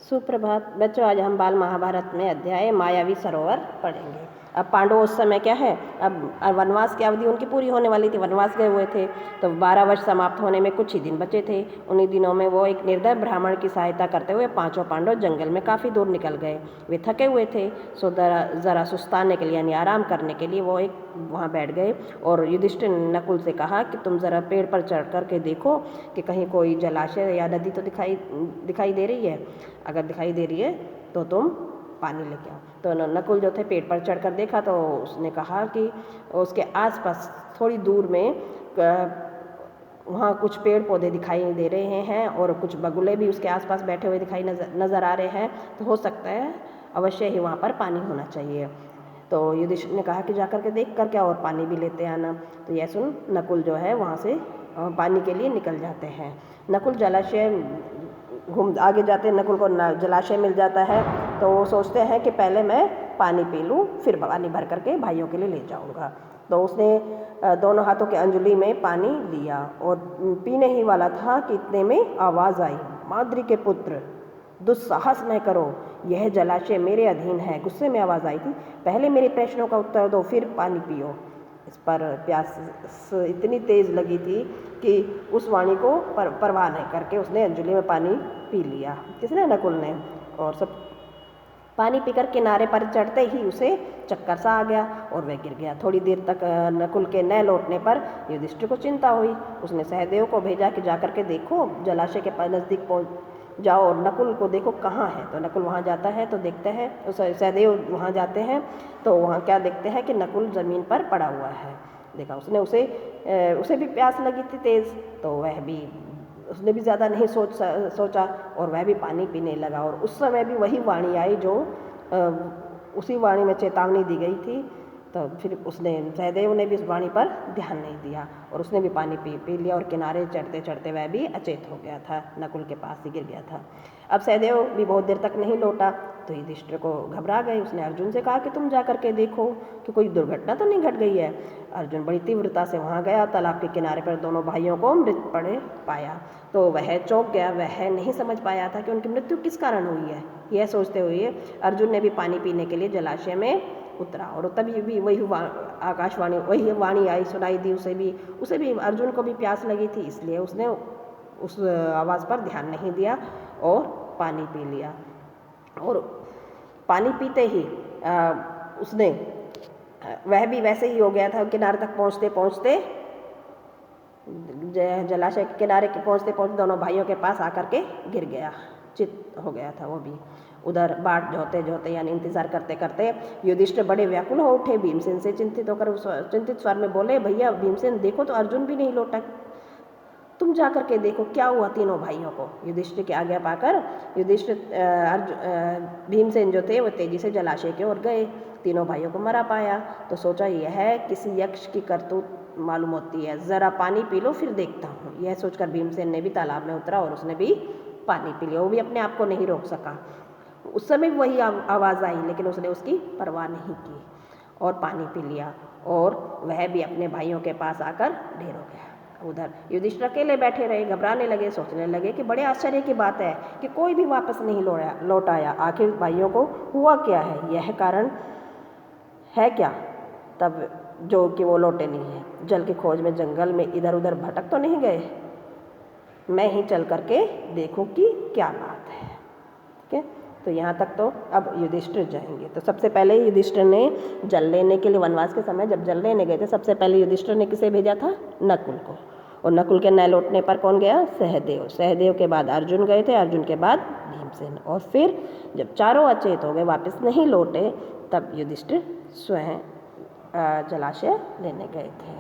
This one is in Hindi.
सुप्रभात बच्चों, आज हम बाल महाभारत में अध्याय मायावी सरोवर पढ़ेंगे। अब पांडव उस समय क्या है, अब वनवास की अवधि उनकी पूरी होने वाली थी, वनवास गए हुए थे, तो 12 वर्ष समाप्त होने में कुछ ही दिन बचे थे। उन्हीं दिनों में वो एक निर्दय ब्राह्मण की सहायता करते हुए पांचों पांडव जंगल में काफ़ी दूर निकल गए। वे थके हुए थे, सो ज़रा सुस्ताने के लिए यानी आराम करने के लिए वो एक वहाँ बैठ गए। और युधिष्ठिर ने नकुल से कहा कि तुम ज़रा पेड़ पर चढ़ कर के देखो कि कहीं कोई जलाशय या नदी तो दिखाई दे रही है। अगर दिखाई दे रही है तो तुम पानी लेके आओ। तो नकुल जो थे पेड़ पर चढ़कर देखा तो उसने कहा कि उसके आसपास थोड़ी दूर में वहाँ कुछ पेड़ पौधे दिखाई दे रहे हैं और कुछ बगुले भी उसके आसपास बैठे हुए दिखाई नज़र आ रहे हैं, तो हो सकता है अवश्य ही वहाँ पर पानी होना चाहिए। तो युधिष्ठिर ने कहा कि जाकर के देख कर क्या और पानी भी लेते आना। तो यह सुन नकुल जो है वहाँ से पानी के लिए निकल जाते हैं। नकुल जलाशय आगे जाते नकुल को जलाशय मिल जाता है, तो वो सोचते हैं कि पहले मैं पानी पी लूँ फिर पानी भर करके भाइयों के लिए ले जाऊँगा। तो उसने दोनों हाथों के अंजलि में पानी लिया और पीने ही वाला था कि इतने में आवाज़ आई, माद्री के पुत्र दुस्साहस न करो, यह जलाशय मेरे अधीन है। गुस्से में आवाज़ आई थी, पहले मेरे प्रश्नों का उत्तर दो फिर पानी पियो। इस पर प्यास इतनी तेज़ लगी थी कि उस वाणी को परवाह नहीं करके उसने अंजलि में पानी पी लिया। किसने? नकुल ने। और सब पानी पीकर किनारे पर चढ़ते ही उसे चक्कर सा आ गया और वह गिर गया। थोड़ी देर तक नकुल के न लौटने पर युधिष्ठिर को चिंता हुई। उसने सहदेव को भेजा कि जाकर के देखो, जलाशय के नज़दीक पहुँच जाओ और नकुल को देखो कहाँ है। तो नकुल वहाँ जाता है तो देखते हैं, सहदेव वहाँ जाते हैं तो वहाँ क्या देखते हैं कि नकुल ज़मीन पर पड़ा हुआ है। देखा उसने उसे भी प्यास लगी थी तेज़, तो उसने भी ज़्यादा नहीं सोचा और वह भी पानी पीने लगा। और उस समय भी वही वाणी आई जो उसी वाणी में चेतावनी दी गई थी। तो फिर सहदेव ने भी उस वाणी पर ध्यान नहीं दिया और उसने भी पानी पी लिया और किनारे चढ़ते चढ़ते वह भी अचेत हो गया था, नकुल के पास ही गिर गया था। अब सहदेव भी बहुत देर तक नहीं लौटा तो युधिष्ठिर को घबरा गए। उसने अर्जुन से कहा कि तुम जा कर के देखो कि कोई दुर्घटना तो नहीं घट गई है। अर्जुन बड़ी तीव्रता से वहाँ गया, तालाब के किनारे पर दोनों भाइयों को मृत पड़े पाया। तो वह चौंक गया, वह नहीं समझ पाया था कि उनकी मृत्यु किस कारण हुई है। यह सोचते हुए अर्जुन ने भी पानी पीने के लिए जलाशय में उतरा और तभी भी वही आकाशवाणी वही वाणी आई, सुनाई दी। उसे भी अर्जुन को भी प्यास लगी थी, इसलिए उसने उस आवाज़ पर ध्यान नहीं दिया और पानी पी लिया। और पानी पीते ही उसने वह भी वैसे ही हो गया था। किनारे तक पहुँचते पहुँचते जलाशय के किनारे पहुँचते दोनों भाइयों के पास आकर के गिर गया, चित हो गया था वो भी। उधर बाट जोते यानी इंतज़ार करते करते युधिष्ठिर बड़े व्याकुल हो उठे। भीमसेन से चिंतित स्वर में बोले, भैया भीमसेन देखो तो अर्जुन भी नहीं लौटा, तुम जा कर के देखो क्या हुआ तीनों भाइयों को। युधिष्ठिर की आज्ञा पाकर भीमसेन जो थे वो तेजी से जलाशय की ओर गए। तीनों भाइयों को मरा पाया तो सोचा यह है किसी यक्ष की करतूत मालूम होती है, ज़रा पानी पी लो फिर देखता हूँ। यह सोचकर भीमसेन ने भी तालाब में उतरा और उसने भी पानी पी लिया। वो भी अपने आप को नहीं रोक सका। उस समय भी वही आवाज़ आई लेकिन उसने उसकी परवाह नहीं की और पानी पी लिया और वह भी अपने भाइयों के पास आकर ढेर हो गया। उधर युधिष्ठिर अकेले बैठे रहे, घबराने लगे, सोचने लगे कि बड़े आश्चर्य की बात है कि कोई भी वापस नहीं लौट आया। आखिर भाइयों को हुआ क्या है, यह कारण है क्या तब जो कि वो लौटे नहीं हैं। जल की खोज में जंगल में इधर उधर भटक तो नहीं गए, मैं ही चल करके देखूं कि क्या बात है। ठीक है, तो यहाँ तक तो अब युधिष्ठिर जाएंगे। तो सबसे पहले युधिष्ठिर ने जल लेने के लिए वनवास के समय जब जल लेने गए थे, सबसे पहले युधिष्ठिर ने किसे भेजा था? नकुल को। और नकुल के न लौटने पर कौन गया? सहदेव। सहदेव के बाद अर्जुन गए थे, अर्जुन के बाद भीमसेन। और फिर जब चारों अचेत हो गए, वापस नहीं लौटे, तब युधिष्ठिर स्वयं जलाशय लेने गए थे।